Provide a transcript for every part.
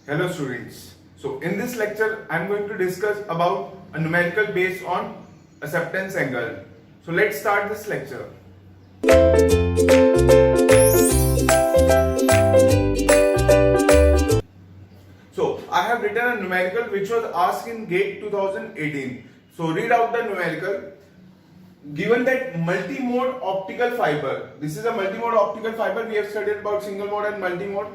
Hello students. So in this lecture I am going to discuss about a numerical based on acceptance angle. So let's start this lecture. So I have written a numerical which was asked in GATE 2018. So read out the numerical. Given that multimode optical fiber, this is a multimode optical fiber, we have studied about single mode and multimode.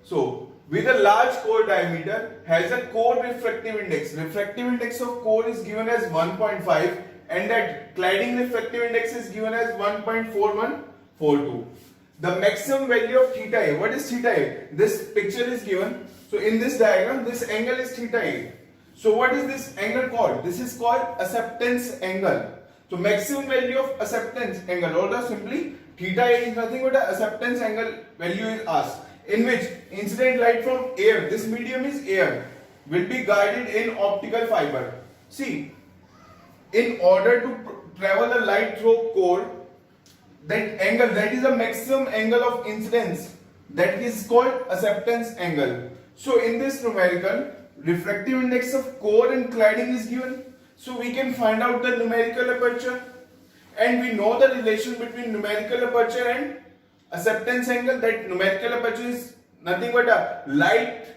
So with a large core diameter has a core refractive index. Refractive index of core is given as 1.5 and that cladding refractive index is given as 1.4142. The maximum value of theta A. What is theta A? This picture is given. So in this diagram, this angle is theta A. So what is this angle called? This is called acceptance angle. So maximum value of acceptance angle, or simply theta A is nothing but a acceptance angle value is asked, in which incident light from air, this medium is air, will be guided in optical fiber. See, in order to travel the light through core, that angle, that is the maximum angle of incidence, that is called acceptance angle. So in this numerical, refractive index of core and cladding is given. So we can find out the numerical aperture, and we know the relation between numerical aperture and acceptance angle. That numerical aperture is nothing but a light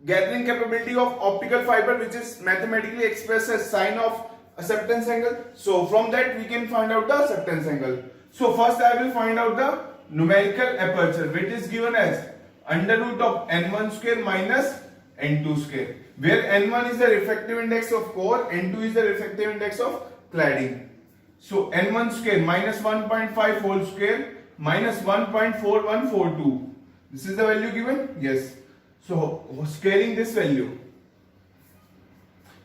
gathering capability of optical fiber, which is mathematically expressed as sine of acceptance angle. So from that we can find out the acceptance angle. So first I will find out the numerical aperture, which is given as under root of n1 square minus n2 square, where n1 is the refractive index of core, n2 is the refractive index of cladding. So n1 square minus 1.5 whole square minus 1.4142. This is the value given? Yes. So squaring this value,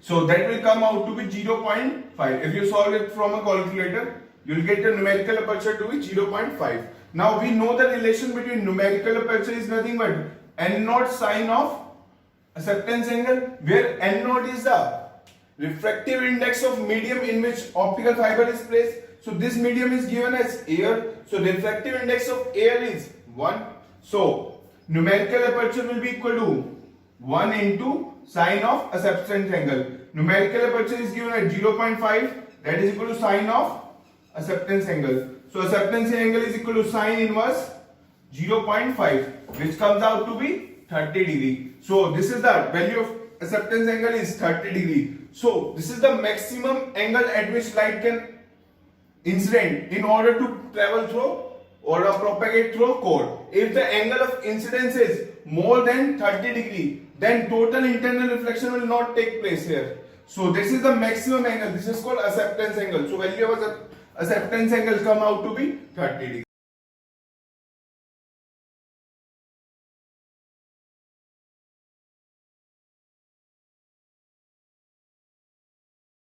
so that will come out to be 0.5. If you solve it from a calculator, you will get the numerical aperture to be 0.5. Now we know the relation between numerical aperture is nothing but n0 sine of acceptance angle, where n0 is the refractive index of medium in which optical fiber is placed. So this medium is given as air. So refractive index of air is 1. So numerical aperture will be equal to 1 into sine of acceptance angle. Numerical aperture is given at 0.5, that is equal to sine of acceptance angle. So acceptance angle is equal to sine inverse 0.5, which comes out to be 30 degree. So this is the value of acceptance angle is 30 degree. So this is the maximum angle at which light can incident in order to travel through or propagate through core. If the angle of incidence is more than 30 degree, then total internal reflection will not take place here. So this is the maximum angle. This is called acceptance angle. So value of acceptance angle come out to be 30 degree.